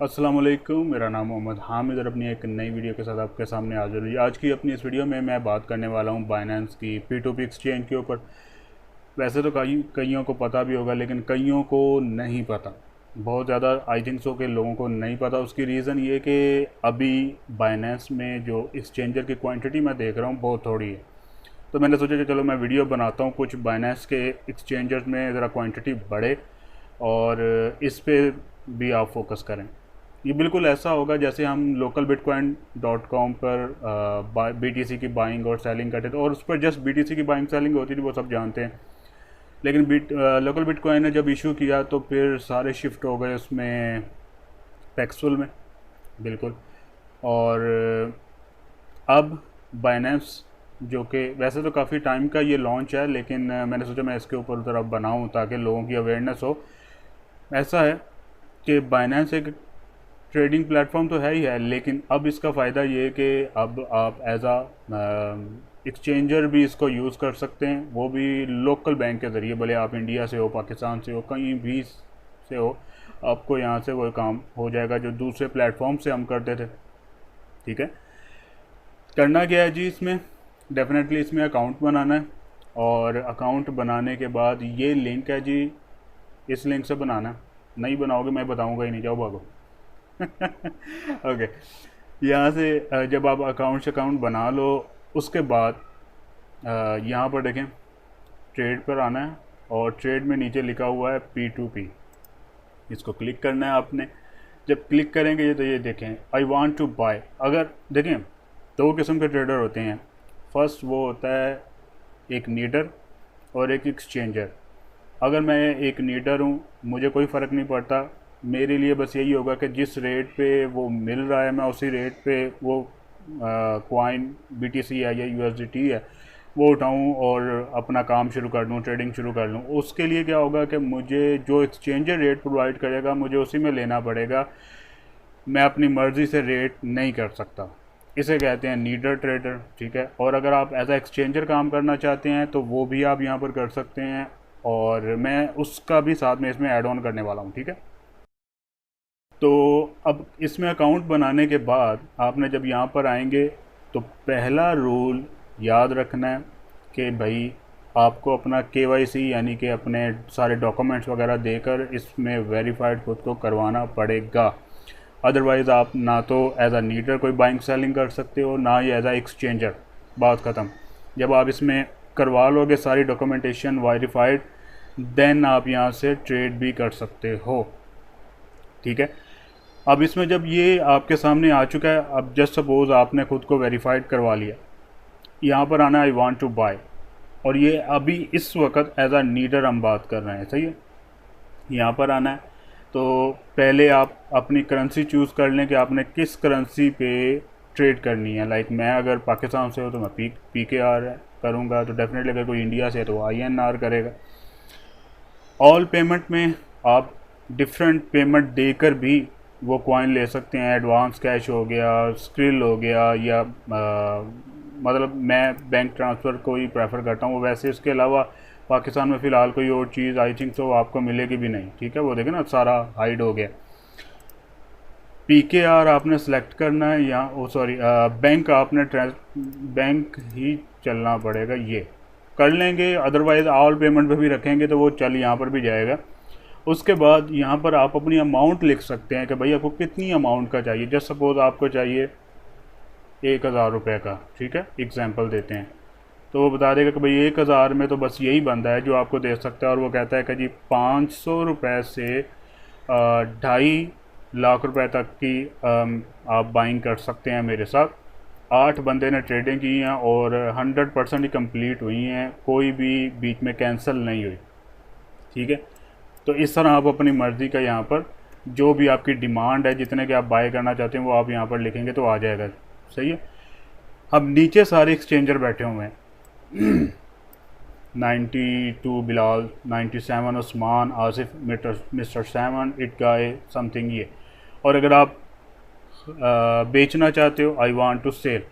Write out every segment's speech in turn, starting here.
अस्सलाम वालेकुम, मेरा नाम मोहम्मद हामिद और अपनी एक नई वीडियो के साथ आपके सामने हाजिर हुई। आज की अपनी इस वीडियो में मैं बात करने वाला हूँ बाइनेंस की P2P एक्सचेंज के ऊपर। वैसे तो कईयों को पता भी होगा, लेकिन कईयों को नहीं पता। बहुत ज़्यादा आई थिंक सो के लोगों को नहीं पता। उसकी रीज़न ये कि अभी बाइनेंस में जो एक्सचेंजर की क्वांटिटी मैं देख रहा हूँ बहुत थोड़ी है। तो मैंने सोचा कि चलो मैं वीडियो बनाता हूँ, कुछ बाइनेंस के एक्सचेंजर्स में ज़रा क्वांटिटी बढ़े और इस पे भी आप फोकस करें। ये बिल्कुल ऐसा होगा जैसे हम लोकल बिटकॉइन डॉट कॉम पर BTC की बाइंग और सेलिंग करते थे, और उस पर जस्ट BTC की बाइंग सेलिंग होती थी, वो सब जानते हैं। लेकिन लोकल बिटकॉइन ने जब इशू किया तो फिर सारे शिफ्ट हो गए उसमें पैक्सफुल में। बिल्कुल। और अब बाइनेंस, जो कि वैसे तो काफ़ी टाइम का ये लॉन्च है, लेकिन मैंने सोचा मैं इसके ऊपर ज़रा बनाऊँ ताकि लोगों की अवेयरनेस हो। ऐसा है कि बाइनेंस एक ट्रेडिंग प्लेटफॉर्म तो है ही है, लेकिन अब इसका फ़ायदा ये है कि अब आप एज आ एक्सचेंजर भी इसको यूज़ कर सकते हैं, वो भी लोकल बैंक के ज़रिए। भले आप इंडिया से हो, पाकिस्तान से हो, कहीं भी से हो, आपको यहाँ से वो काम हो जाएगा जो दूसरे प्लेटफॉर्म से हम करते थे। ठीक है। करना क्या है जी इसमें? डेफिनेटली इसमें अकाउंट बनाना है, और अकाउंट बनाने के बाद ये लिंक है जी, इस लिंक से बनाना है। नहीं बनाओगे मैं बताऊंगा ही नहीं, जाओ भागो। ओके। यहाँ से जब आप अकाउंट बना लो, उसके बाद यहाँ पर देखें, ट्रेड पर आना है, और ट्रेड में नीचे लिखा हुआ है P2P। इसको क्लिक करना है आपने। जब क्लिक करेंगे ये, तो ये देखें आई वांट टू बाय। अगर देखें, दो किस्म के ट्रेडर होते हैं। फर्स्ट वो होता है एक नीडर और एक एक्सचेंजर। अगर मैं एक नीडर हूँ, मुझे कोई फ़र्क नहीं पड़ता। मेरे लिए बस यही होगा कि जिस रेट पे वो मिल रहा है मैं उसी रेट पे वो कॉइन BTC है या USDT है वो उठाऊँ और अपना काम शुरू कर दूँ, ट्रेडिंग शुरू कर लूँ। उसके लिए क्या होगा कि मुझे जो एक्सचेंजर रेट प्रोवाइड करेगा मुझे उसी में लेना पड़ेगा। मैं अपनी मर्ज़ी से रेट नहीं कर सकता। इसे कहते हैं नीडर ट्रेडर। ठीक है। और अगर आप एज आ एक्सचेंजर काम करना चाहते हैं तो वो भी आप यहाँ पर कर सकते हैं, और मैं उसका भी साथ में इसमें ऐड ऑन करने वाला हूँ। ठीक है। तो अब इसमें अकाउंट बनाने के बाद आपने जब यहाँ पर आएंगे तो पहला रूल याद रखना है कि भाई आपको अपना KYC यानी कि अपने सारे डॉक्यूमेंट्स वगैरह देकर इसमें वेरीफाइड खुद को करवाना पड़ेगा। अदरवाइज़ आप ना तो एज अ नीडर कोई बाइंग सेलिंग कर सकते हो, ना ही एज अ एक्सचेंजर। बात ख़त्म। जब आप इसमें करवा लोगे सारी डॉक्यूमेंटेशन वेरीफाइड, देन आप यहाँ से ट्रेड भी कर सकते हो। ठीक है। अब इसमें जब ये आपके सामने आ चुका है, अब जस्ट सपोज़ आपने खुद को वेरीफाइड करवा लिया, यहाँ पर आना आई वांट टू बाय, और ये अभी इस वक्त एज अ नीडर हम बात कर रहे हैं। सही है। यहाँ पर आना है, तो पहले आप अपनी करेंसी चूज़ कर लें कि आपने किस करेंसी पे ट्रेड करनी है। लाइक मैं अगर पाकिस्तान से हो तो मैं PKR करूँगा, तो डेफिनेटली अगर कोई इंडिया से है तो INR करेगा। ऑल पेमेंट में आप डिफरेंट पेमेंट देकर भी वो कॉइन ले सकते हैं। एडवांस कैश हो गया, स्क्रिल हो गया, या मतलब मैं बैंक ट्रांसफ़र को ही प्रेफर करता हूँ। वैसे इसके अलावा पाकिस्तान में फ़िलहाल कोई और चीज़ आई थिंक सो आपको मिलेगी भी नहीं। ठीक है। वो देखें ना, सारा हाइड हो गया। PKR आपने सेलेक्ट करना है, या ओ सॉरी बैंक आपने बैंक ही चलना पड़ेगा। ये कर लेंगे, अदरवाइज़ ऑल पेमेंट पे भी रखेंगे तो वो चल यहाँ पर भी जाएगा। उसके बाद यहाँ पर आप अपनी अमाउंट लिख सकते हैं कि भाई आपको कितनी अमाउंट का चाहिए। जस्ट सपोज़ आपको चाहिए 1000 रुपये का। ठीक है। एग्जांपल देते हैं, तो वो बता देगा कि भाई 1000 में तो बस यही बंदा है जो आपको दे सकता है, और वो कहता है कि जी 500 रुपये से 2.5 लाख रुपए तक की आप बाइंग कर सकते हैं मेरे साथ। 8 बंदे ने ट्रेडिंग की हैं और 100% ही कंप्लीट हुई हैं, कोई भी बीच में कैंसिल नहीं हुई। ठीक है। तो इस तरह आप अपनी मर्ज़ी का यहाँ पर जो भी आपकी डिमांड है, जितने के आप बाय करना चाहते हैं, वो आप यहाँ पर लिखेंगे तो आ जाएगा। सही है। अब नीचे सारे एक्सचेंजर बैठे हुए हैं। 92 Bilal, 97 Usman, Asif, mister 7, it guy something ये। और अगर आप बेचना चाहते हो, आई वांट टू सेल।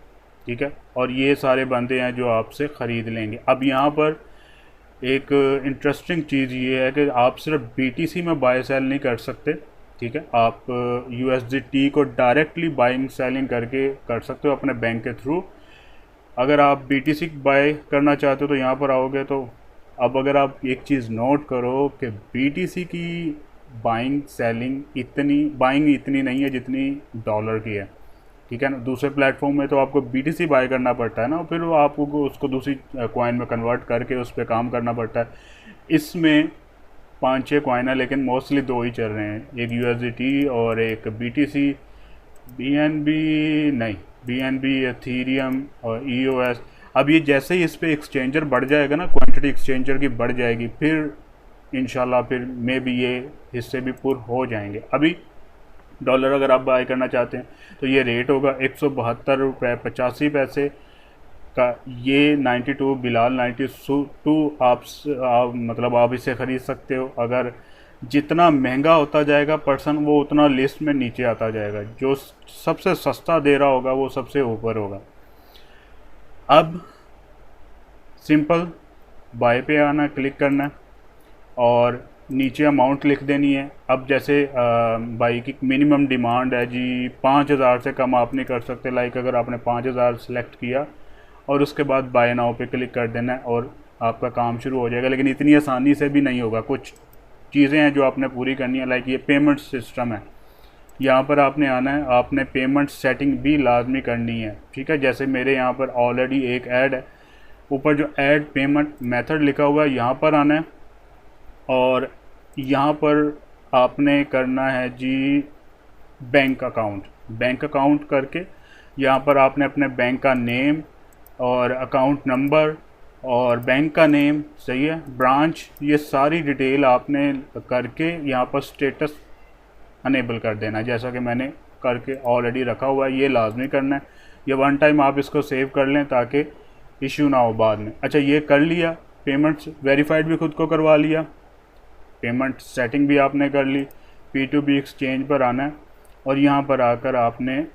ठीक है। और ये सारे बंदे हैं जो आपसे ख़रीद लेंगे। अब यहाँ पर एक इंटरेस्टिंग चीज़ ये है कि आप सिर्फ BTC में बाय सेल नहीं कर सकते, ठीक है, आप USDT को डायरेक्टली बाइंग सेलिंग करके कर सकते हो अपने बैंक के थ्रू। अगर आप BTC बाय करना चाहते हो तो यहाँ पर आओगे तो अब अगर आप एक चीज़ नोट करो कि BTC की बाइंग इतनी नहीं है जितनी डॉलर की है, ठीक है ना। दूसरे प्लेटफॉर्म में तो आपको BTC बाय करना पड़ता है ना, फिर वो आपको उसको दूसरी कॉइन में कन्वर्ट करके उस पर काम करना पड़ता है। इसमें 5-6 कॉइन है लेकिन मोस्टली 2 ही चल रहे हैं, एक USDT और एक BTC। BNB, एथीरियम और EOS। अब ये जैसे ही इस पे एक्सचेंजर बढ़ जाएगा ना, क्वांटिटी एक्सचेंजर की बढ़ जाएगी, फिर इंशाल्लाह फिर मे भी ये हिस्से भी पूरे हो जाएंगे। अभी डॉलर अगर आप बाय करना चाहते हैं तो ये रेट होगा 172 रुपये 85 पैसे का। ये 92 बिलाल 92 मतलब आप इसे ख़रीद सकते हो। अगर जितना महंगा होता जाएगा पर्सन, वो उतना लिस्ट में नीचे आता जाएगा। जो सबसे सस्ता दे रहा होगा वो सबसे ऊपर होगा। अब सिंपल बाय पे आना, क्लिक करना है और नीचे अमाउंट लिख देनी है। अब जैसे बाई की मिनिमम डिमांड है जी 5000 से कम आप नहीं कर सकते। लाइक अगर आपने 5000 सेलेक्ट किया और उसके बाद बाय नाउ पे क्लिक कर देना है और आपका काम शुरू हो जाएगा। लेकिन इतनी आसानी से भी नहीं होगा, कुछ चीज़ें हैं जो आपने पूरी करनी है। लाइक ये पेमेंट सिस्टम है, यहाँ पर आपने आना है, आपने पेमेंट सेटिंग भी लाजमी करनी है, ठीक है। जैसे मेरे यहाँ पर ऑलरेडी एक ऐड है, ऊपर जो ऐड पेमेंट मेथड लिखा हुआ है यहाँ पर आना है और यहाँ पर आपने करना है जी बैंक अकाउंट करके यहाँ पर आपने अपने बैंक का नेम और अकाउंट नंबर और बैंक का नेम, सही है, ब्रांच, ये सारी डिटेल आपने करके यहाँ पर स्टेटस अनेबल कर देना है, जैसा कि मैंने करके ऑलरेडी रखा हुआ है। ये लाजमी करना है। ये वन टाइम आप इसको सेव कर लें ताकि इशू ना हो बाद में। अच्छा, ये कर लिया, पेमेंट्स वेरीफाइड भी खुद को करवा लिया, पेमेंट सेटिंग भी आपने कर ली। P2P एक्सचेंज पर आना है और यहाँ पर आकर आपने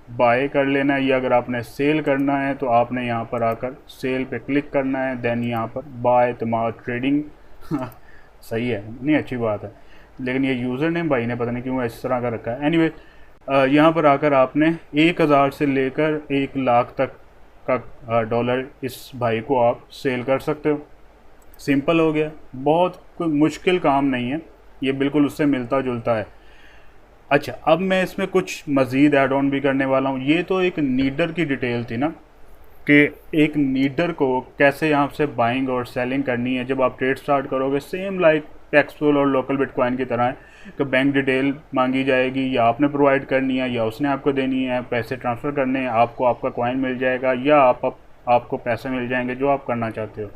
बाय कर लेना है, या अगर आपने सेल करना है तो आपने यहाँ पर आकर सेल पे क्लिक करना है। देन यहाँ पर बाय तमाम ट्रेडिंग सही है, नहीं अच्छी बात है, लेकिन ये यूज़र नेम भाई ने पता नहीं क्यों इस तरह का रखा है। एनीवे, यहाँ पर आकर आपने 1000 से लेकर 1 लाख तक का डॉलर इस भाई को आप सेल कर सकते हो। सिंपल हो गया, बहुत कोई मुश्किल काम नहीं है, ये बिल्कुल उससे मिलता जुलता है। अच्छा, अब मैं इसमें कुछ मज़ीद ऐड ऑन भी करने वाला हूँ। ये तो एक नीडर की डिटेल थी ना, कि एक नीडर को कैसे यहाँ से बाइंग और सेलिंग करनी है जब आप ट्रेड स्टार्ट करोगे। सेम लाइक पैक्सफुल और लोकल बिटकॉइन की तरह है कि बैंक डिटेल मांगी जाएगी, या आपने प्रोवाइड करनी है या उसने आपको देनी है। पैसे ट्रांसफ़र करने हैं, आपको आपका कॉइन मिल जाएगा या आपको पैसे मिल जाएंगे जो आप करना चाहते हो।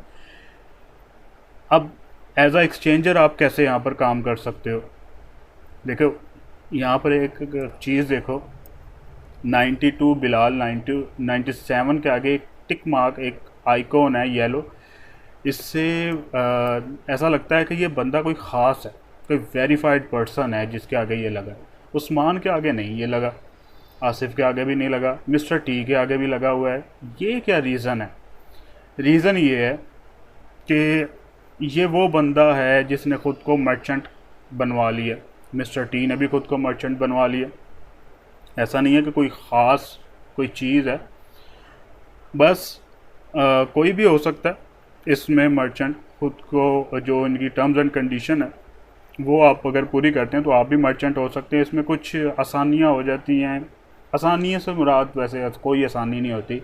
अब एज अ एक्सचेंजर आप कैसे यहाँ पर काम कर सकते हो, देखो यहाँ पर एक चीज़ देखो, 92 बिलाल 97 के आगे एक टिक मार्क, एक आइकॉन है येलो। इससे ऐसा लगता है कि ये बंदा कोई ख़ास है, कोई वेरीफाइड पर्सन है जिसके आगे ये लगा। उस्मान के आगे नहीं ये लगा, आसिफ के आगे भी नहीं लगा, मिस्टर टी के आगे भी लगा हुआ है। ये क्या रीज़न है? रीज़न ये है कि ये वो बंदा है जिसने ख़ुद को मर्चेंट बनवा लिया। मिस्टर टी ने भी ख़ुद को मर्चेंट बनवा लिया। ऐसा नहीं है कि कोई ख़ास कोई चीज़ है, बस कोई भी हो सकता है इसमें मर्चेंट। ख़ुद को जो इनकी टर्म्स एंड कंडीशन है वो आप अगर पूरी करते हैं तो आप भी मर्चेंट हो सकते हैं। इसमें कुछ आसानियाँ हो जाती हैं। आसानी से मुराद वैसे कोई आसानी नहीं होती,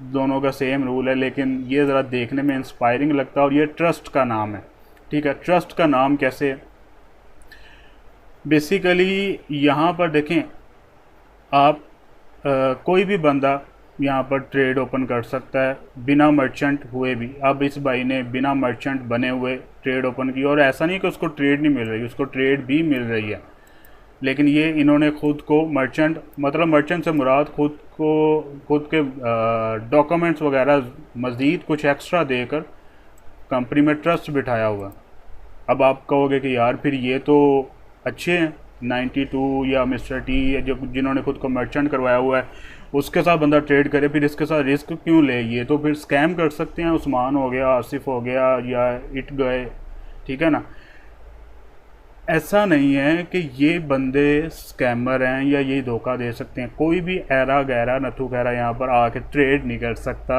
दोनों का सेम रूल है, लेकिन ये ज़रा देखने में इंस्पायरिंग लगता है। और ये ट्रस्ट का नाम है, ठीक है। ट्रस्ट का नाम कैसे है? बेसिकली यहाँ पर देखें आप कोई भी बंदा यहाँ पर ट्रेड ओपन कर सकता है बिना मर्चेंट हुए भी। अब इस भाई ने बिना मर्चेंट बने हुए ट्रेड ओपन की, और ऐसा नहीं कि उसको ट्रेड नहीं मिल रही, उसको ट्रेड भी मिल रही है। लेकिन ये इन्होंने खुद को मर्चेंट, मतलब मर्चेंट से मुराद खुद के डॉक्यूमेंट्स वगैरह मज़ीद कुछ एक्स्ट्रा देकर कंपनी में ट्रस्ट बिठाया हुआ। अब आप कहोगे कि यार फिर ये तो अच्छे हैं, 92 या मिस्टर टी जो जिन्होंने खुद को मर्चेंट करवाया हुआ है उसके साथ बंदा ट्रेड करे, फिर इसके साथ रिस्क क्यों ले? ये तो फिर स्कैम कर सकते हैं। उस्मान हो गया, आसिफ हो गया, या इट गए, ठीक है ना। ऐसा नहीं है कि ये बंदे स्कैमर हैं या ये धोखा दे सकते हैं। कोई भी ऐरा गैरा नथु गैरा यहाँ पर आके ट्रेड नहीं कर सकता।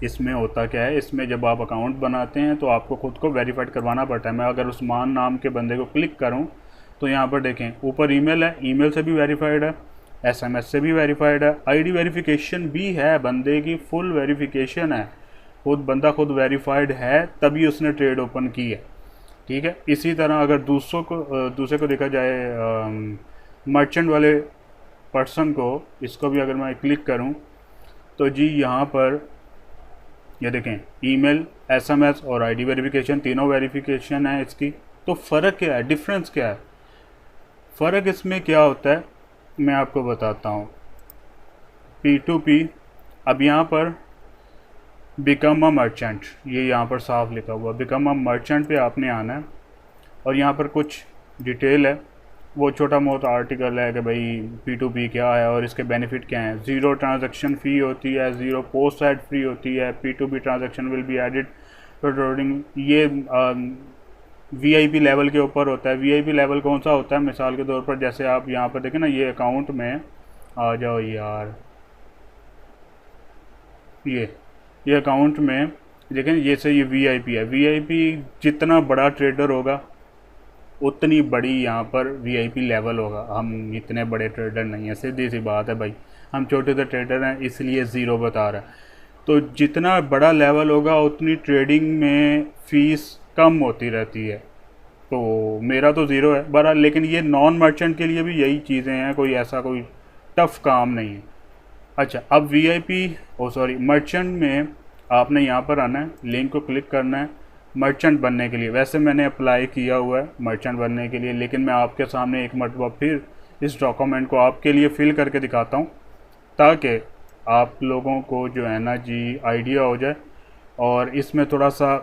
इसमें होता क्या है, इसमें जब आप अकाउंट बनाते हैं तो आपको ख़ुद को वेरीफाइड करवाना पड़ता है। मैं अगर उस्मान नाम के बंदे को क्लिक करूं तो यहाँ पर देखें ऊपर ईमेल है, ईमेल से भी वेरीफाइड है, एसएमएस से भी वेरीफाइड है, आईडी वेरिफिकेशन भी है, बंदे की फुल वेरिफिकेशन है, बंदा खुद वेरीफाइड है तभी उसने ट्रेड ओपन की है। ठीक है। इसी तरह अगर दूसरे को देखा जाए, मर्चेंट वाले पर्सन को, इसको भी अगर मैं क्लिक करूं तो जी यहाँ पर ये देखें ईमेल, एसएमएस और आईडी वेरिफिकेशन, तीनों वेरिफिकेशन है इसकी। तो फ़र्क क्या है, डिफरेंस क्या है? फ़र्क इसमें क्या होता है मैं आपको बताता हूँ। P2P, अब यहाँ पर बिकम अ मर्चेंट, ये यहाँ पर साफ लिखा हुआ, बिकम अ मर्चेंट पे आपने आना है और यहाँ पर कुछ डिटेल है, वो छोटा मोटा आर्टिकल है कि भाई P2P क्या है और इसके बेनिफिट क्या हैं। ज़ीरो ट्रांजैक्शन फ़ी होती है, ज़ीरो पोस्ट एड फ्री होती है, P2P transaction will be added for. ये VIP लेवल के ऊपर होता है। VIP लेवल कौन सा होता है, मिसाल के तौर पर जैसे आप यहाँ पर देखें ना, ये अकाउंट में आ जाओ यार, ये अकाउंट में देखें, ये से ये VIP है। VIP जितना बड़ा ट्रेडर होगा उतनी बड़ी यहाँ पर VIP लेवल होगा। हम इतने बड़े ट्रेडर नहीं हैं, सीधी सी बात है भाई, हम छोटे से ट्रेडर हैं इसलिए ज़ीरो बता रहा है। तो जितना बड़ा लेवल होगा उतनी ट्रेडिंग में फ़ीस कम होती रहती है। तो मेरा तो ज़ीरो है बहरहाल, लेकिन ये नॉन मर्चेंट के लिए भी यही चीज़ें हैं, कोई ऐसा कोई टफ़ काम नहीं है। अच्छा, अब मर्चेंट में आपने यहाँ पर आना है, लिंक को क्लिक करना है मर्चेंट बनने के लिए। वैसे मैंने अप्लाई किया हुआ है मर्चेंट बनने के लिए, लेकिन मैं आपके सामने एक मरतबा फिर इस डॉक्यूमेंट को आपके लिए फ़िल करके दिखाता हूँ ताकि आप लोगों को जो है ना जी आइडिया हो जाए और इसमें थोड़ा सा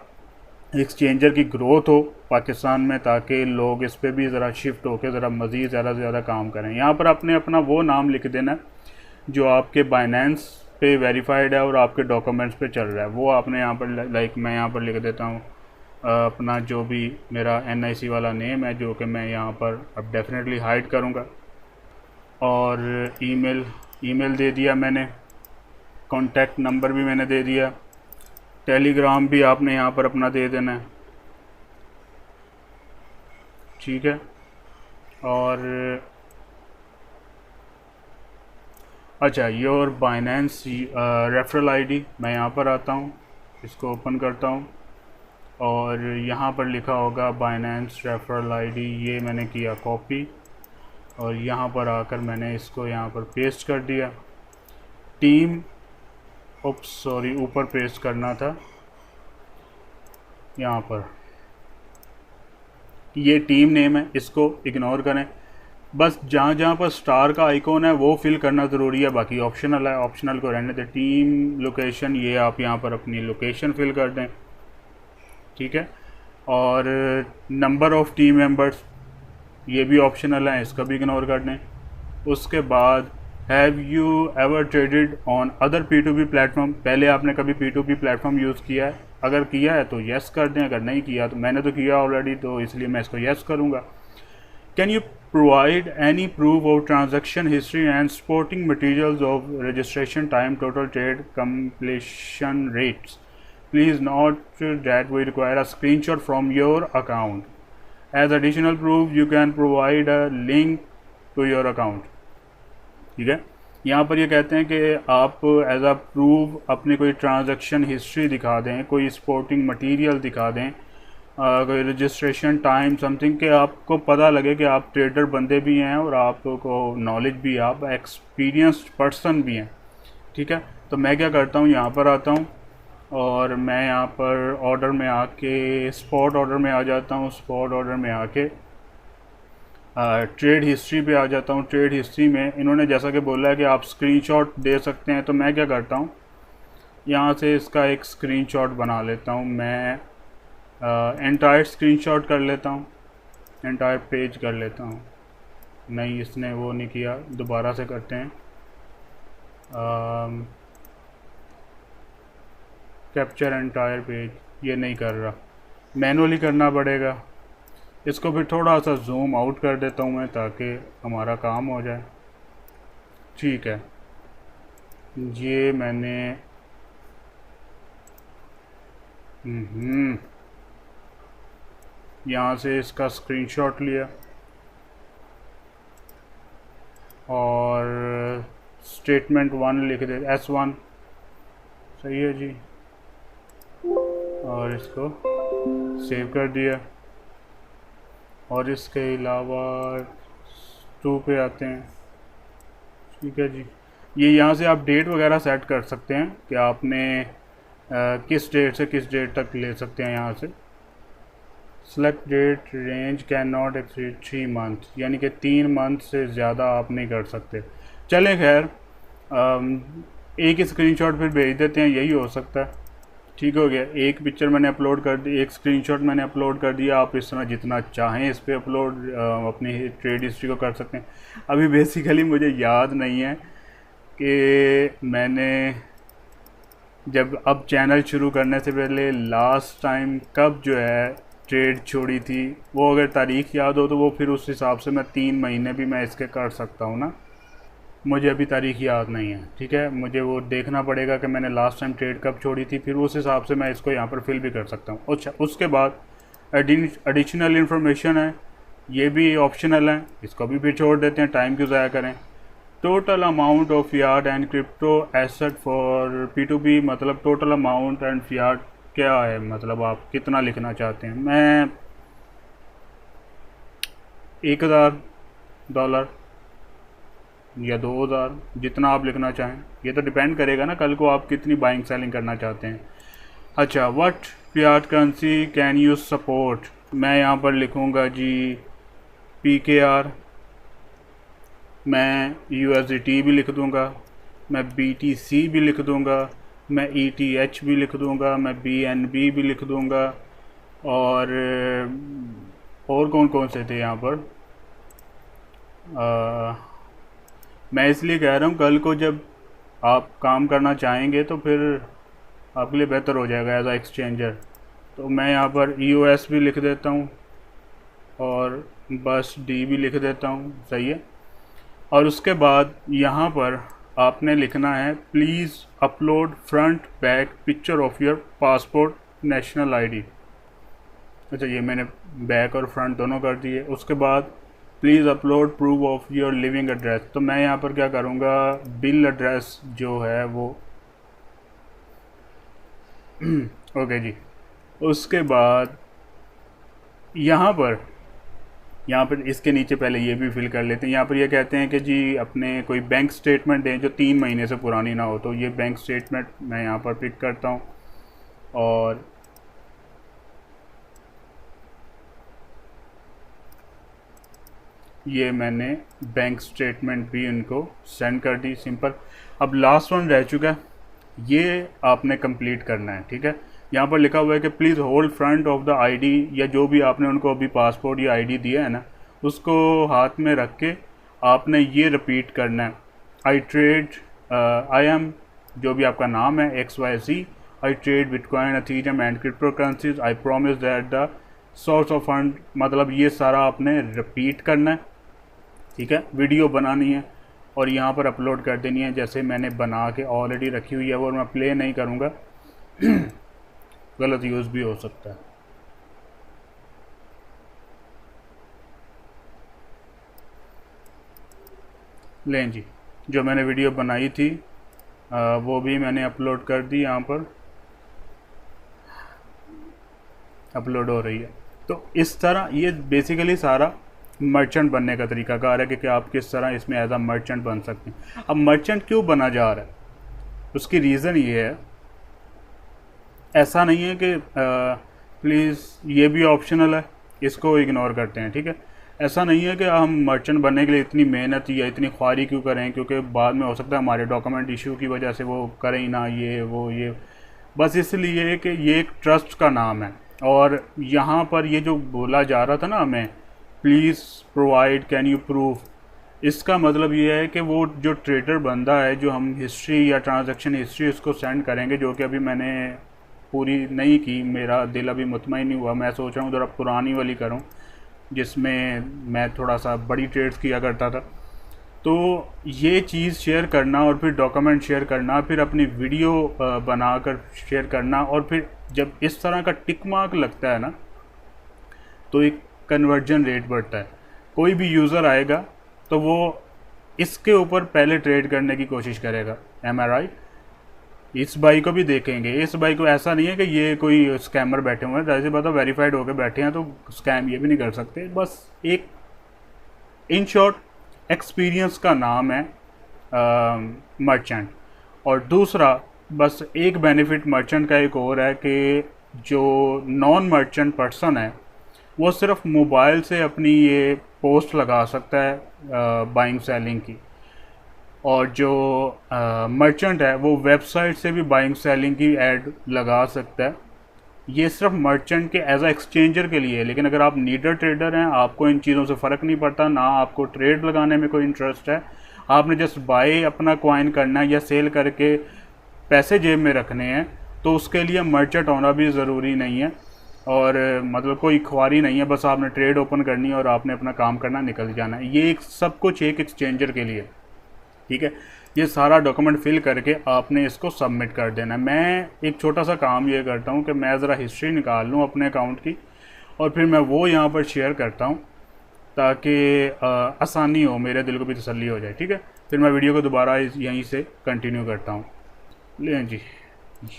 एक्सचेंजर की ग्रोथ हो पाकिस्तान में, ताकि लोग इस पर भी ज़रा शिफ्ट होकर ज़रा मज़ीद ज़्यादा से ज़्यादा काम करें। यहाँ पर आपने अपना वो नाम लिख देना है जो आपके बाइनेंस पे वेरीफाइड है और आपके डॉक्यूमेंट्स पे चल रहा है, वो आपने यहाँ पर लाइक मैं यहाँ पर लिख देता हूँ अपना जो भी मेरा NIC वाला नेम है, जो कि मैं यहाँ पर अब डेफिनेटली हाइड करूँगा। और ईमेल दे दिया मैंने, कॉन्टैक्ट नंबर भी मैंने दे दिया, टेलीग्राम भी आपने यहाँ पर अपना दे देना है। ठीक है। और अच्छा, योर बाइनेंस रेफरल आईडी, मैं यहाँ पर आता हूँ, इसको ओपन करता हूँ और यहाँ पर लिखा होगा बाइनेंस रेफरल आईडी, ये मैंने किया कॉपी और यहाँ पर आकर मैंने इसको यहाँ पर पेस्ट कर दिया। टीम ऊपर पेस्ट करना था, यहाँ पर ये टीम नेम है, इसको इग्नोर करें। बस जहाँ जहाँ पर स्टार का आइकॉन है वो फिल करना ज़रूरी है, बाकी ऑप्शनल है, ऑप्शनल को रहने दें। टीम लोकेशन, ये आप यहाँ पर अपनी लोकेशन फिल कर दें। ठीक है। और नंबर ऑफ़ टीम मेंबर्स, ये भी ऑप्शनल है, इसका भी इग्नोर कर दें। उसके बाद have you ever traded on other P2P platform, पहले आपने कभी P2P प्लेटफॉर्म यूज़ किया है? अगर किया है तो येस कर दें, अगर नहीं किया तो मैंने तो किया ऑलरेडी, तो इसलिए मैं इसको येस करूँगा। Can you provide any proof of transaction history and supporting materials of registration time, total trade, completion rates? Please note that we require a screenshot from your account. As additional proof you can provide a link to your account. ठीक है। यहाँ पर ये कहते हैं कि आप as a proof अपनी कोई ट्रांजैक्शन हिस्ट्री दिखा दें, कोई सपोर्टिंग मटेरियल दिखा दें, कोई रजिस्ट्रेशन टाइम समथिंग, कि आपको पता लगे कि आप ट्रेडर बंदे भी हैं और आपको नॉलेज भी, आप एक्सपीरियंस्ड पर्सन भी हैं। ठीक है। तो मैं क्या करता हूँ, यहाँ पर आता हूँ और मैं यहाँ पर ऑर्डर में आके स्पॉट ऑर्डर में आ जाता हूँ। स्पॉट ऑर्डर में आके ट्रेड हिस्ट्री पे आ जाता हूँ। ट्रेड हिस्ट्री में इन्होंने जैसा कि बोला है कि आप स्क्रीनशॉट दे सकते हैं, तो मैं क्या करता हूँ, यहाँ से इसका एक स्क्रीनशॉट बना लेता हूँ। मैं एंटायर स्क्रीनशॉट कर लेता हूँ, एंटायर पेज कर लेता हूँ। नहीं, इसने वो नहीं किया, दोबारा से करते हैं। कैप्चर एंटायर पेज, ये नहीं कर रहा, मैनुअली करना पड़ेगा। इसको फिर थोड़ा सा जूम आउट कर देता हूँ मैं ताकि हमारा काम हो जाए। ठीक है, ये मैंने यहाँ से इसका स्क्रीनशॉट लिया और स्टेटमेंट 1 लिख दे, S1 सही है जी, और इसको सेव कर दिया। और इसके अलावा 2 पे आते हैं। ठीक है जी, ये यहाँ से आप डेट वगैरह सेट कर सकते हैं कि आपने किस डेट से किस डेट तक ले सकते हैं। यहाँ से select date range can not exceed 3 month, यानी कि 3 मंथ से ज़्यादा आप नहीं कर सकते। चलें खैर, एक स्क्रीनशॉट फिर भेज देते हैं, यही हो सकता है। ठीक हो गया, एक पिक्चर मैंने अपलोड कर दी, एक स्क्रीनशॉट मैंने अपलोड कर दिया। आप इस तरह जितना चाहें इस पर अपलोड अपनी ट्रेड हिस्ट्री को कर सकते हैं। अभी बेसिकली मुझे याद नहीं है कि मैंने जब अब चैनल शुरू करने से पहले लास्ट टाइम कब जो है ट्रेड छोड़ी थी, वो अगर तारीख़ याद हो तो वो फिर उस हिसाब से मैं 3 महीने भी मैं इसके कर सकता हूँ ना। मुझे अभी तारीख याद नहीं है, ठीक है, मुझे वो देखना पड़ेगा कि मैंने लास्ट टाइम ट्रेड कब छोड़ी थी, फिर उस हिसाब से मैं इसको यहाँ पर फिल भी कर सकता हूँ। अच्छा, उसके बाद एडिशनल इन्फॉर्मेशन है, ये भी ऑप्शनल है, इसको भी फिर छोड़ देते हैं, टाइम क्यों ज़ाया करें। Total amount of Fiat and crypto asset for P2P, मतलब टोटल अमाउंट एंड फियाट क्या है, मतलब आप कितना लिखना चाहते हैं। मैं $1000 या 2000, जितना आप लिखना चाहें, ये तो डिपेंड करेगा ना कल को आप कितनी बाइंग सेलिंग करना चाहते हैं। अच्छा, what Fiat currency can you support, मैं यहाँ पर लिखूँगा जी PKR, मैं USDT भी लिख दूँगा, मैं BTC भी लिख दूँगा, मैं ETH भी लिख दूँगा, मैं BNB भी लिख दूँगा, और कौन कौन से थे यहाँ पर। मैं इसलिए कह रहा हूँ कल को जब आप काम करना चाहेंगे तो फिर आपके लिए बेहतर हो जाएगा एज आ एक्सचेंजर। तो मैं यहाँ पर EOS भी लिख देता हूँ और बस D भी लिख देता हूँ, सही है। और उसके बाद यहाँ पर आपने लिखना है please upload front back picture of your passport national ID। अच्छा, ये मैंने बैक और फ्रंट दोनों कर दिए। उसके बाद please upload proof of your living address, तो मैं यहाँ पर क्या करूँगा, बिल एड्रेस जो है वो ओके जी। उसके बाद यहाँ पर इसके नीचे पहले ये भी फिल कर लेते हैं। यहाँ पर ये कहते हैं कि जी अपने कोई बैंक स्टेटमेंट दें जो 3 महीने से पुरानी ना हो, तो ये बैंक स्टेटमेंट मैं यहाँ पर पिक करता हूँ और ये मैंने बैंक स्टेटमेंट भी इनको सेंड कर दी, सिंपल। अब लास्ट वन रह चुका है, ये आपने कंप्लीट करना है, ठीक है। यहाँ पर लिखा हुआ है कि please hold front of the ID, या जो भी आपने उनको अभी पासपोर्ट या ID दिया है ना, उसको हाथ में रख के आपने ये रिपीट करना है, आई एम, जो भी आपका नाम है XYZ, I trade bitcoin, Ethereum and crypto currencies, I promise that the source of fund, मतलब ये सारा आपने रिपीट करना है, ठीक है। वीडियो बनानी है और यहाँ पर अपलोड कर देनी है, जैसे मैंने बना के ऑलरेडी रखी हुई है, वो मैं प्ले नहीं करूँगा गलत यूज़ भी हो सकता है। लें जी, जो मैंने वीडियो बनाई थी वो भी मैंने अपलोड कर दी, यहाँ पर अपलोड हो रही है। तो इस तरह ये बेसिकली सारा मर्चेंट बनने का तरीकाकार है कि आप किस तरह इसमें एज आ मर्चेंट बन सकते हैं। अब मर्चेंट क्यों बना जा रहा है, उसकी रीज़न ये है, ऐसा नहीं है कि प्लीज़ ये भी ऑप्शनल है, इसको इग्नोर करते हैं, ठीक है। ऐसा नहीं है कि हम मर्चेंट बनने के लिए इतनी मेहनत या इतनी ख्वारी क्यों करें, क्योंकि बाद में हो सकता है हमारे डॉक्यूमेंट इशू की वजह से वो करें ही ना, ये वो ये, बस इसलिए कि ये एक ट्रस्ट का नाम है। और यहाँ पर ये जो बोला जा रहा था ना हमें, please provide can you proof, इसका मतलब ये है कि वो जो ट्रेडर बंदा है, जो हम हिस्ट्री या ट्रांजैक्शन हिस्ट्री उसको सेंड करेंगे, जो कि अभी मैंने पूरी नहीं की, मेरा दिल अभी मुतमईन नहीं हुआ, मैं सोच रहा हूँ ज़रा पुरानी वाली करूँ, जिसमें मैं थोड़ा सा बड़ी ट्रेड्स किया करता था। तो ये चीज़ शेयर करना और फिर डॉक्यूमेंट शेयर करना, फिर अपनी वीडियो बनाकर शेयर करना, और फिर जब इस तरह का टिक मार्क लगता है ना तो एक कन्वर्जन रेट बढ़ता है। कोई भी यूज़र आएगा तो वो इसके ऊपर पहले ट्रेड करने की कोशिश करेगा। एम आई राइट? इस बाई को भी देखेंगे। इस बाई को ऐसा नहीं है कि ये कोई स्कैमर बैठे हुए हैं, जैसे बात वेरीफाइड होकर बैठे हैं तो स्कैम ये भी नहीं कर सकते। बस एक इन शॉर्ट एक्सपीरियंस का नाम है मर्चेंट। और दूसरा बस एक बेनिफिट मर्चेंट का एक और है कि जो नॉन मर्चेंट पर्सन है वो सिर्फ मोबाइल से अपनी ये पोस्ट लगा सकता है बाइंग सेलिंग की, और जो मर्चेंट है वो वेबसाइट से भी बाइंग सेलिंग की ऐड लगा सकता है। ये सिर्फ मर्चेंट के एज अ एक्सचेंजर के लिए है। लेकिन अगर आप नीडर ट्रेडर हैं, आपको इन चीज़ों से फ़र्क नहीं पड़ता, ना आपको ट्रेड लगाने में कोई इंटरेस्ट है, आपने जस्ट बाय अपना कॉइन करना है या सेल करके पैसे जेब में रखने हैं, तो उसके लिए मर्चेंट होना भी ज़रूरी नहीं है। और मतलब कोई ख्वारी नहीं है, बस आपने ट्रेड ओपन करनी है और आपने अपना काम करना, निकल जाना है। ये एक सब कुछ एक एक्सचेंजर के लिए, ठीक है। ये सारा डॉक्यूमेंट फिल करके आपने इसको सबमिट कर देना है। मैं एक छोटा सा काम ये करता हूँ कि मैं ज़रा हिस्ट्री निकाल लूँ अपने अकाउंट की, और फिर मैं वो यहाँ पर शेयर करता हूँ ताकि आसानी हो, मेरे दिल को भी तसल्ली हो जाए, ठीक है। फिर मैं वीडियो को दोबारा यहीं से कंटिन्यू करता हूँ। लें जी,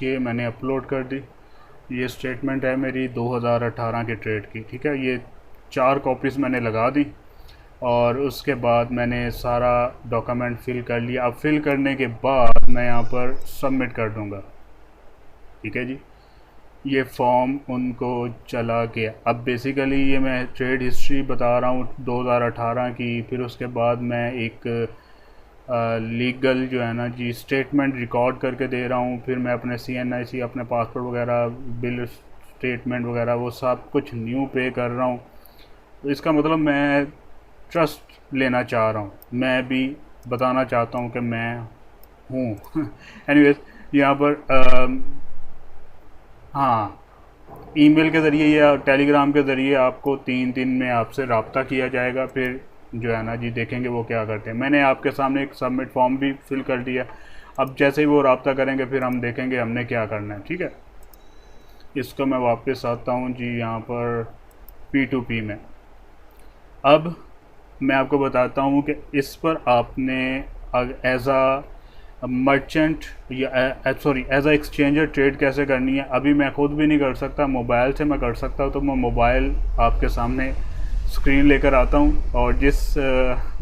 ये मैंने अपलोड कर दी। ये स्टेटमेंट है मेरी 2018 के ट्रेड की, ठीक है। ये 4 कॉपीज़ मैंने लगा दी और उसके बाद मैंने सारा डॉक्यूमेंट फिल कर लिया। अब फिल करने के बाद मैं यहाँ पर सबमिट कर दूँगा, ठीक है जी। ये फॉर्म उनको चला गया। अब बेसिकली ये मैं ट्रेड हिस्ट्री बता रहा हूँ 2018 की, फिर उसके बाद मैं एक लीगल जो है ना जी स्टेटमेंट रिकॉर्ड करके दे रहा हूँ। फिर मैं अपने CNIC, अपने पासपोर्ट वगैरह, बिल स्टेटमेंट वगैरह वो सब कुछ न्यू पे कर रहा हूँ। तो इसका मतलब मैं ट्रस्ट लेना चाह रहा हूँ, मैं भी बताना चाहता हूँ कि मैं हूँ। एनीवेज यहाँ पर हाँ, ईमेल के ज़रिए या टेलीग्राम के ज़रिए आपको 3 दिन में आपसे रब्ता किया जाएगा। फिर जो है ना जी देखेंगे वो क्या करते हैं। मैंने आपके सामने एक सबमिट फॉर्म भी फिल कर दिया। अब जैसे ही वो रब्ता करेंगे फिर हम देखेंगे हमने क्या करना है, ठीक है। इसको मैं वापस आता हूँ जी यहाँ पर P2P में। अब मैं आपको बताता हूँ कि इस पर आपने एज आ मर्चेंट या sorry as a exchanger trade कैसे करनी है। अभी मैं खुद भी नहीं कर सकता, मोबाइल से मैं कर सकता हूँ। तो मैं मोबाइल आपके सामने स्क्रीन लेकर आता हूँ और जिस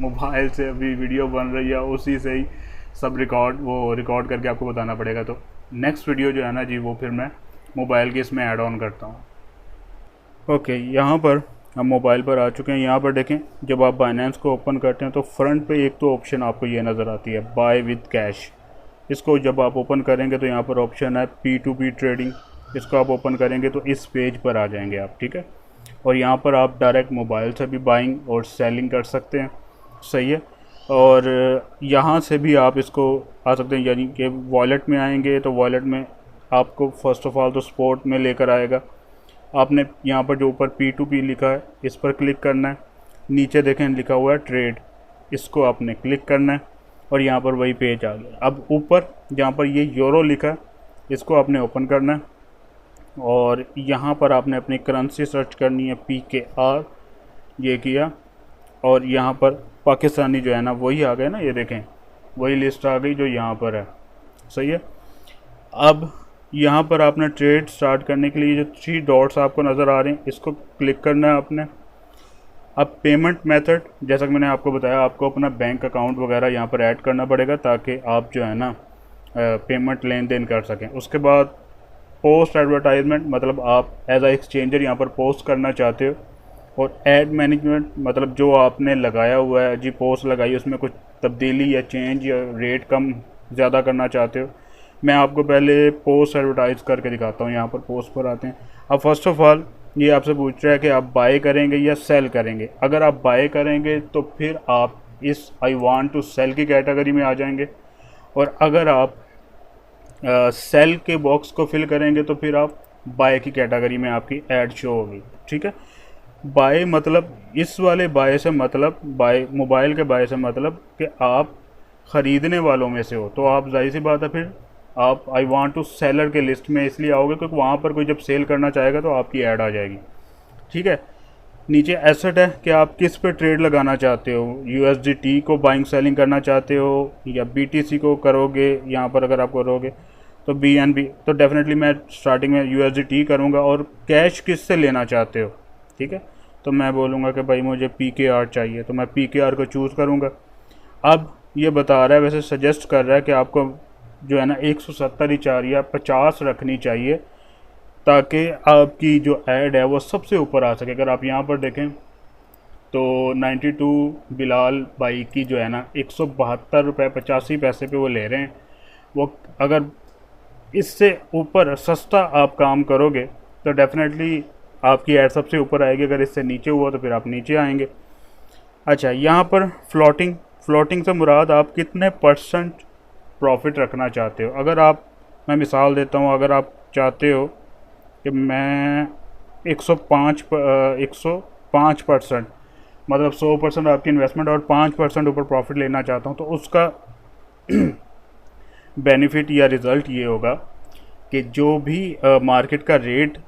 मोबाइल से अभी वीडियो बन रही है उसी से ही सब रिकॉर्ड करके आपको बताना पड़ेगा। तो नेक्स्ट वीडियो जो है ना जी वो फिर मैं मोबाइल के इसमें ऐड ऑन करता हूँ। ओके, यहाँ पर हम मोबाइल पर आ चुके हैं। यहाँ पर देखें, जब आप बाइनेंस को ओपन करते हैं तो फ्रंट पे एक तो ऑप्शन आपको ये नज़र आती है बाय विद कैश। इसको जब आप ओपन करेंगे तो यहाँ पर ऑप्शन है P2P ट्रेडिंग। इसको आप ओपन करेंगे तो इस पेज पर आ जाएंगे आप, ठीक है। और यहाँ पर आप डायरेक्ट मोबाइल से भी बाइंग और सेलिंग कर सकते हैं, सही है। और यहाँ से भी आप इसको आ सकते हैं, यानी कि वॉलेट में आएंगे तो वॉलेट में आपको फ़र्स्ट ऑफ़ ऑल तो स्पोर्ट में लेकर आएगा। आपने यहाँ पर जो ऊपर P2P लिखा है इस पर क्लिक करना है। नीचे देखें लिखा हुआ है ट्रेड, इसको आपने क्लिक करना है और यहाँ पर वही पेज आ गया। अब ऊपर जहाँ पर ये यूरो लिखा है इसको आपने ओपन करना है और यहाँ पर आपने अपनी करेंसी सर्च करनी है PKR, ये किया और यहाँ पर पाकिस्तानी जो है ना वही आ गए ना, ये देखें वही लिस्ट आ गई जो यहाँ पर है, सही है। अब यहाँ पर आपने ट्रेड स्टार्ट करने के लिए जो 3 डॉट्स आपको नज़र आ रहे हैं इसको क्लिक करना है आपने। अब पेमेंट मेथड, जैसा कि मैंने आपको बताया, आपको अपना बैंक अकाउंट वगैरह यहाँ पर ऐड करना पड़ेगा ताकि आप जो है ना पेमेंट लेन देन कर सकें। उसके बाद पोस्ट एडवर्टाइजमेंट, मतलब आप एज अ एक्सचेंजर यहाँ पर पोस्ट करना चाहते हो। और ऐड मैनेजमेंट, मतलब जो आपने लगाया हुआ है जी पोस्ट लगाई उसमें कुछ तब्दीली या चेंज या रेट कम ज़्यादा करना चाहते हो। मैं आपको पहले पोस्ट एडवर्टाइज करके दिखाता हूँ। यहाँ पर पोस्ट पर आते हैं। अब फर्स्ट ऑफ़ ऑल ये आपसे पूछ रहा है कि आप बाय करेंगे या सेल करेंगे। अगर आप बाय करेंगे तो फिर आप इस आई वांट टू सेल की कैटेगरी में आ जाएंगे, और अगर आप सेल के बॉक्स को फिल करेंगे तो फिर आप बाय की कैटेगरी में आपकी ऐड शो होगी, ठीक है। बाय मतलब इस वाले बाय से मतलब बाय मोबाइल के बाय से मतलब कि आप ख़रीदने वालों में से हो, तो आप जाहिर सी बात है फिर आप आई वांट टू सेलर के लिस्ट में इसलिए आओगे क्योंकि वहाँ पर कोई जब सेल करना चाहेगा तो आपकी ऐड आ जाएगी। ठीक है, नीचे एसेट है कि आप किस पे ट्रेड लगाना चाहते हो, USDT को बाइंग सेलिंग करना चाहते हो या BTC को करोगे। यहाँ पर अगर आप करोगे तो BNB, तो डेफिनेटली मैं स्टार्टिंग में USDT करूँगा। और कैश किस से लेना चाहते हो, ठीक है, तो मैं बोलूँगा कि भाई मुझे PKR चाहिए, तो मैं PKR को चूज़ करूँगा। अब ये बता रहा है, वैसे सजेस्ट कर रहा है कि आपको जो है ना 170 या 50 रखनी चाहिए ताकि आपकी जो ऐड है वो सबसे ऊपर आ सके। अगर आप यहाँ पर देखें तो 92 बिलाल भाई की जो है ना 172 रुपये 85 पैसे पे वो ले रहे हैं। वो अगर इससे ऊपर सस्ता आप काम करोगे तो डेफिनेटली आपकी ऐड सबसे ऊपर आएगी, अगर इससे नीचे हुआ तो फिर आप नीचे आएंगे। अच्छा, यहाँ पर फ्लोटिंग से मुराद आप कितने परसेंट प्रॉफिट रखना चाहते हो। अगर आप, मैं मिसाल देता हूँ, अगर आप चाहते हो कि मैं 105% मतलब 100% आपकी इन्वेस्टमेंट और 5% ऊपर प्रॉफिट लेना चाहता हूँ, तो उसका बेनिफिट या रिज़ल्ट ये होगा कि जो भी मार्केट का रेट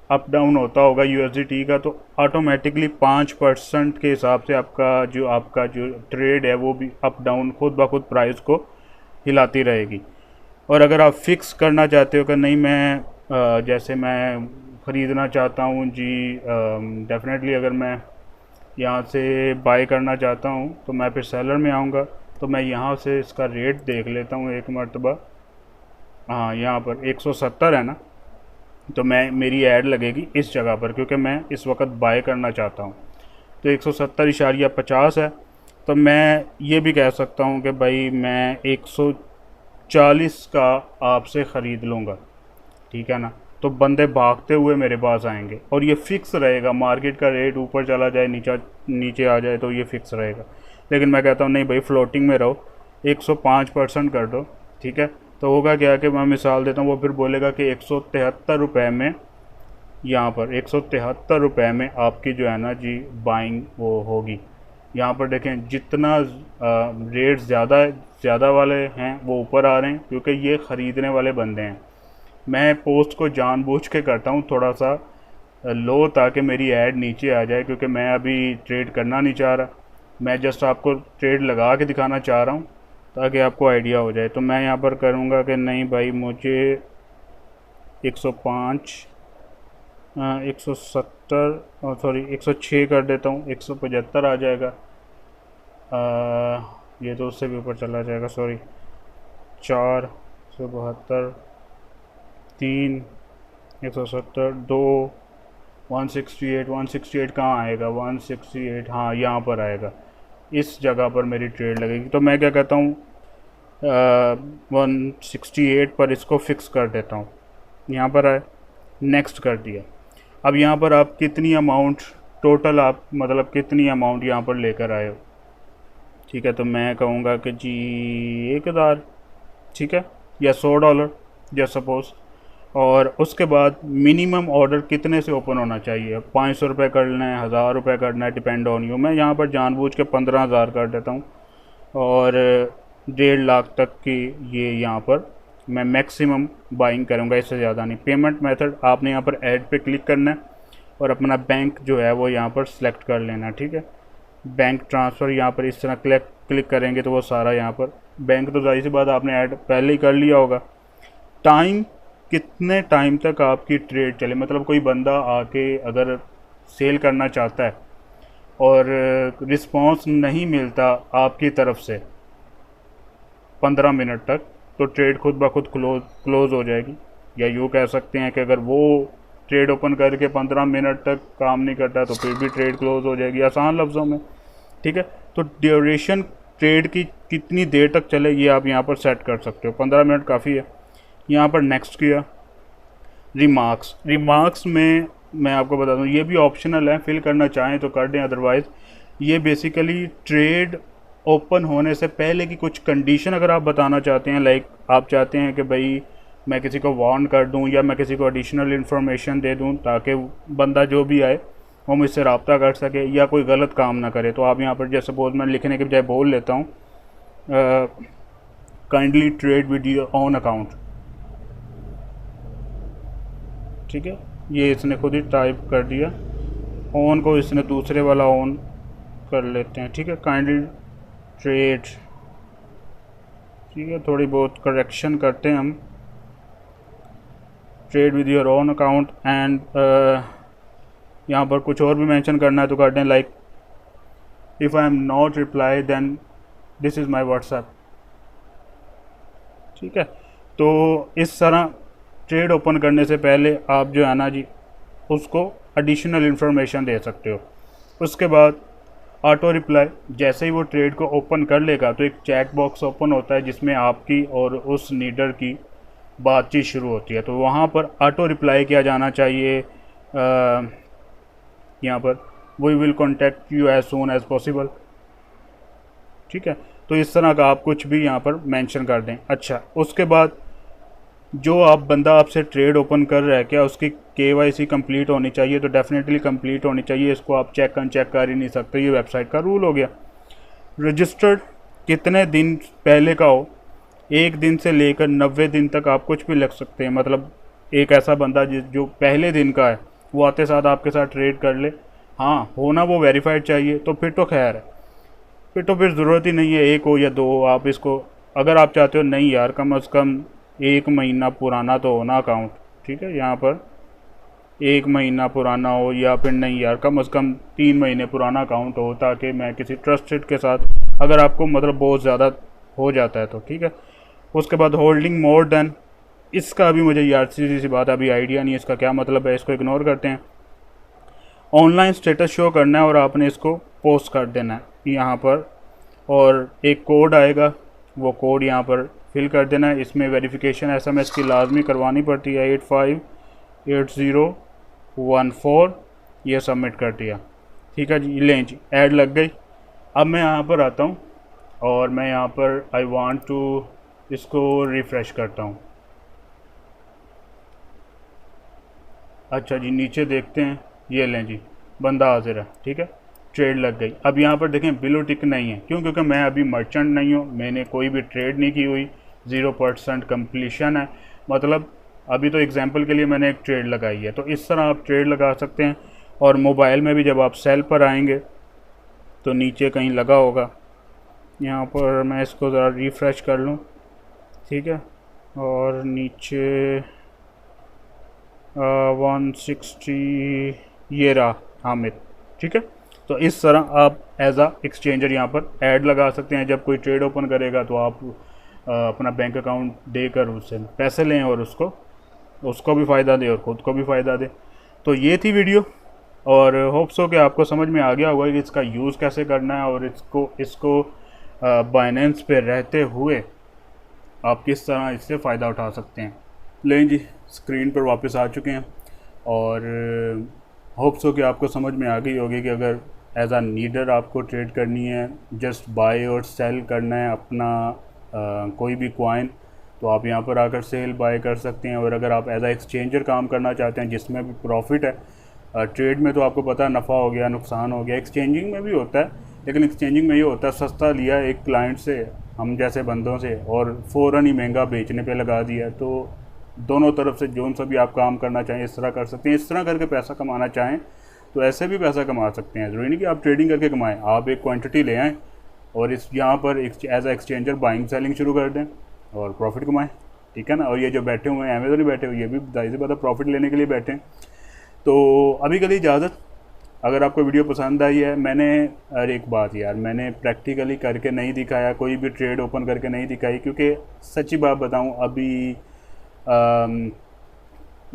अप डाउन होता होगा USDT का, तो ऑटोमेटिकली 5% के हिसाब से आपका जो ट्रेड है वो भी अप डाउन खुद ब खुद प्राइस को हिलाती रहेगी। और अगर आप फिक्स करना चाहते हो कि नहीं, मैं जैसे मैं ख़रीदना चाहता हूँ जी, डेफिनेटली अगर मैं यहाँ से बाय करना चाहता हूँ तो मैं फिर सेलर में आऊँगा, तो मैं यहाँ से इसका रेट देख लेता हूँ एक मरतबा। हाँ, यहाँ पर 170 है ना, तो मेरी ऐड लगेगी इस जगह पर क्योंकि मैं इस वक्त बाय करना चाहता हूँ। तो 170.50 है, तो मैं ये भी कह सकता हूँ कि भाई मैं 140 का आपसे ख़रीद लूँगा, ठीक है ना। तो बंदे भागते हुए मेरे पास आएंगे और ये फ़िक्स रहेगा, मार्केट का रेट ऊपर चला जाए नीचे आ जाए तो ये फ़िक्स रहेगा। लेकिन मैं कहता हूँ नहीं भाई, फ्लोटिंग में रहो, 105% कर दो, ठीक है। तो होगा क्या कि मैं मिसाल देता हूँ, वो फिर बोलेगा कि 173 रुपये में, यहाँ पर 173 रुपये में आपकी जो है ना जी बाइंग वो होगी। यहाँ पर देखें, जितना रेट ज़्यादा वाले हैं वो ऊपर आ रहे हैं क्योंकि ये ख़रीदने वाले बंदे हैं। मैं पोस्ट को जानबूझ के करता हूँ थोड़ा सा लो ताकि मेरी ऐड नीचे आ जाए, क्योंकि मैं अभी ट्रेड करना नहीं चाह रहा, मैं जस्ट आपको ट्रेड लगा के दिखाना चाह रहा हूँ ताकि आपको आइडिया हो जाए। तो मैं यहाँ पर करूँगा कि नहीं भाई, मुझे 105 170 सॉरी 106 कर देता हूँ, 175 आ जाएगा। ये तो उससे भी ऊपर चला जाएगा, सॉरी 472 3 170 2 168 कहाँ आएगा, 168, हाँ यहाँ पर आएगा, इस जगह पर मेरी ट्रेड लगेगी। तो मैं क्या कहता हूँ, 168 पर इसको फिक्स कर देता हूँ, यहाँ पर आए, नेक्स्ट कर दिया। अब यहाँ पर आप कितनी अमाउंट टोटल, आप मतलब कितनी अमाउंट यहाँ पर लेकर आए हो, ठीक है। तो मैं कहूँगा कि जी 1000, ठीक है, या $100 या सपोज़। और उसके बाद मिनिमम ऑर्डर कितने से ओपन होना चाहिए, 500 रुपये करना है, 1000 रुपये करना है, डिपेंड ऑन यू। मैं यहाँ पर जानबूझ के 15,000 कर देता हूँ और 1.5 लाख तक की ये यहाँ पर मैं मैक्सिमम बाइंग करूँगा, इससे ज़्यादा नहीं। पेमेंट मेथड आपने यहाँ पर ऐड पे क्लिक करना है और अपना बैंक जो है वो यहाँ पर सेलेक्ट कर लेना, ठीक है। बैंक ट्रांसफ़र यहाँ पर इस तरह क्लिक करेंगे तो वो सारा यहाँ पर बैंक, तो जाहिर सी बात आपने ऐड पहले ही कर लिया होगा। टाइम, कितने टाइम तक आपकी ट्रेड चले, मतलब कोई बंदा आके अगर सेल करना चाहता है और रिस्पांस नहीं मिलता आपकी तरफ से 15 मिनट तक, तो ट्रेड खुद ब खुद क्लोज़ हो जाएगी। या यूँ कह सकते हैं कि अगर वो ट्रेड ओपन करके 15 मिनट तक काम नहीं करता तो फिर भी ट्रेड क्लोज़ हो जाएगी, आसान लफ्ज़ों में, ठीक है। तो ड्यूरेशन ट्रेड की कितनी देर तक चले ये आप यहाँ पर सेट कर सकते हो, 15 मिनट काफ़ी है। यहाँ पर नेक्स्ट किया। रिमार्क्स में मैं आपको बता दूँ ये भी ऑप्शनल है, फिल करना चाहें तो कर दें, अदरवाइज़ ये बेसिकली ट्रेड ओपन होने से पहले की कुछ कंडीशन अगर आप बताना चाहते हैं, लाइक आप चाहते हैं कि भाई मैं किसी को वार्न कर दूं या मैं किसी को एडिशनल इन्फॉर्मेशन दे दूं ताकि बंदा जो भी आए वो मुझसे रब्ता कर सके या कोई गलत काम ना करे। तो आप यहाँ पर जैसे सपोज मैं लिखने के बजाय बोल लेता हूँ kindly trade with your own account, ठीक है, ये इसने खुद ही टाइप कर दिया, ऑन को इसने दूसरे वाला ऑन कर लेते हैं, ठीक है, काइंडली ट्रेड, ठीक है, थोड़ी बहुत करेक्शन करते हैं हम, trade with your own account and यहाँ पर कुछ और भी मेंशन करना है तो कर दें, like if I am not reply then this is my WhatsApp, ठीक है। तो इस तरह ट्रेड ओपन करने से पहले आप जो है ना जी उसको एडिशनल इन्फॉर्मेशन दे सकते हो। उसके बाद ऑटो रिप्लाई, जैसे ही वो ट्रेड को ओपन कर लेगा तो एक चैट बॉक्स ओपन होता है जिसमें आपकी और उस नीडर की बातचीत शुरू होती है, तो वहाँ पर ऑटो रिप्लाई किया जाना चाहिए, यहाँ पर we will contact you as soon as possible, ठीक है। तो इस तरह का आप कुछ भी यहाँ पर मेंशन कर दें। अच्छा, उसके बाद जो आप बंदा आपसे ट्रेड ओपन कर रहा है क्या उसकी KYC कंप्लीट होनी चाहिए, तो डेफिनेटली कंप्लीट होनी चाहिए, इसको आप चेक कर ही नहीं सकते, ये वेबसाइट का रूल हो गया। रजिस्टर्ड कितने दिन पहले का हो, 1 दिन से लेकर 90 दिन तक आप कुछ भी लिख सकते हैं, मतलब एक ऐसा बंदा जो पहले दिन का है वो आते साथ आपके साथ ट्रेड कर ले, हाँ होना वो वेरीफाइड चाहिए, तो फिर तो खैर है, फिर ज़रूरत ही नहीं है 1 हो या 2 हो। आप इसको अगर आप चाहते हो नहीं यार कम से कम 1 महीना पुराना तो होना अकाउंट, ठीक है, यहाँ पर 1 महीना पुराना हो या फिर नहीं यार कम से कम 3 महीने पुराना अकाउंट हो, ताकि मैं किसी ट्रस्टेड के साथ, अगर आपको मतलब बहुत ज़्यादा हो जाता है तो ठीक है। उसके बाद होल्डिंग मोर देन, इसका अभी मुझे यार सीधी सी बात अभी आइडिया नहीं है इसका क्या मतलब है, इसको इग्नोर करते हैं। ऑनलाइन स्टेटस शो करना है और आपने इसको पोस्ट कर देना है यहाँ पर, और एक कोड आएगा वो कोड यहाँ पर फिल कर देना है, इसमें वेरिफिकेशन SMS की लाजमी करवानी पड़ती है 858014, ये सबमिट कर दिया, ठीक है जी, लें जी ऐड लग गई। अब मैं यहाँ पर आता हूँ और मैं यहाँ पर आई वांट टू इसको रिफ़्रेश करता हूँ। अच्छा जी, नीचे देखते हैं, ये लें जी बंदा हाजिर है, ठीक है, ट्रेड लग गई। अब यहाँ पर देखें बिलो टिक नहीं है, क्यों, क्योंकि मैं अभी मर्चेंट नहीं हूँ, मैंने कोई भी ट्रेड नहीं की हुई, 0% कंप्लीशन है, मतलब अभी तो एग्जांपल के लिए मैंने एक ट्रेड लगाई है। तो इस तरह आप ट्रेड लगा सकते हैं। और मोबाइल में भी जब आप सेल पर आएंगे तो नीचे कहीं लगा होगा, यहाँ पर मैं इसको ज़रा रिफ़्रेश कर लूँ, ठीक है, और नीचे 160 ये रहा हामिद, ठीक है। तो इस तरह आप एज आ एक्सचेंजर यहाँ पर ऐड लगा सकते हैं, जब कोई ट्रेड ओपन करेगा तो आप अपना बैंक अकाउंट देकर उससे पैसे लें और उसको भी फ़ायदा दे और ख़ुद को भी फ़ायदा दे। तो ये थी वीडियो, और होप्स हो कि आपको समझ में आ गया होगा कि इसका यूज़ कैसे करना है और इसको बाइनेंस पे रहते हुए आप किस तरह इससे फ़ायदा उठा सकते हैं। लें जी, स्क्रीन पर वापस आ चुके हैं, और होप्स हो कि आपको समझ में आ गई होगी कि अगर एज आ नीडर आपको ट्रेड करनी है, जस्ट बाय और सेल करना है अपना कोई भी कॉइन, तो आप यहाँ पर आकर सेल बाय कर सकते हैं। और अगर आप एज आ एक्सचेंजर काम करना चाहते हैं जिसमें भी प्रॉफिट है, ट्रेड में तो आपको पता है नफ़ा हो गया नुकसान हो गया, एक्सचेंजिंग में भी होता है, लेकिन एक्सचेंजिंग में ये होता है सस्ता लिया एक क्लाइंट से, हम जैसे बंदों से, और फ़ौरन ही महंगा बेचने पे लगा दिया। तो दोनों तरफ से जो सा भी आप काम करना चाहें इस तरह कर सकते हैं। इस तरह करके पैसा कमाना चाहें तो ऐसे भी पैसा कमा सकते हैं, ज़रूरी नहीं कि आप ट्रेडिंग करके कमाएं, आप एक क्वांटिटी ले आएँ और इस यहाँ पर एज आ एक्सचेंजर बाइंग सेलिंग शुरू कर दें और प्रॉफिट कमाएं, ठीक है ना। और ये जो बैठे हुए हैं अमेज़न ही बैठे हुए, ये भी जाहिर सी बात है प्रॉफिट लेने के लिए बैठे हैं। तो अभी के लिए इजाज़त। अगर आपको वीडियो पसंद आई है, अरे एक बात यार, मैंने प्रैक्टिकली करके नहीं दिखाया, कोई भी ट्रेड ओपन करके नहीं दिखाई, क्योंकि सच्ची बात बताऊं अभी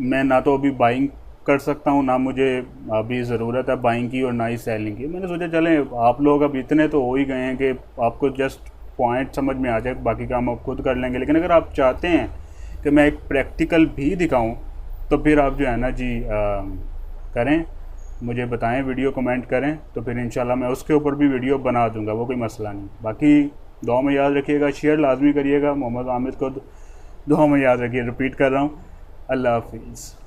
मैं ना तो अभी बाइंग कर सकता हूं, ना मुझे अभी ज़रूरत है बाइंग की और ना ही सेलिंग की। मैंने सोचा चलें आप लोग अब इतने तो हो ही गए हैं कि आपको जस्ट पॉइंट समझ में आ जाए, बाकी काम आप खुद कर लेंगे। लेकिन अगर आप चाहते हैं कि मैं एक प्रैक्टिकल भी दिखाऊँ तो फिर आप जो है ना जी करें, मुझे बताएं, वीडियो कमेंट करें, तो फिर इंशाल्लाह मैं उसके ऊपर भी वीडियो बना दूंगा, वो कोई मसला नहीं। बाकी दुआ में याद रखिएगा, शेयर लाजमी करिएगा, मोहम्मद आमिद को दुआ में याद रखिए, रिपीट कर रहा हूँ। अल्लाह हाफिज़।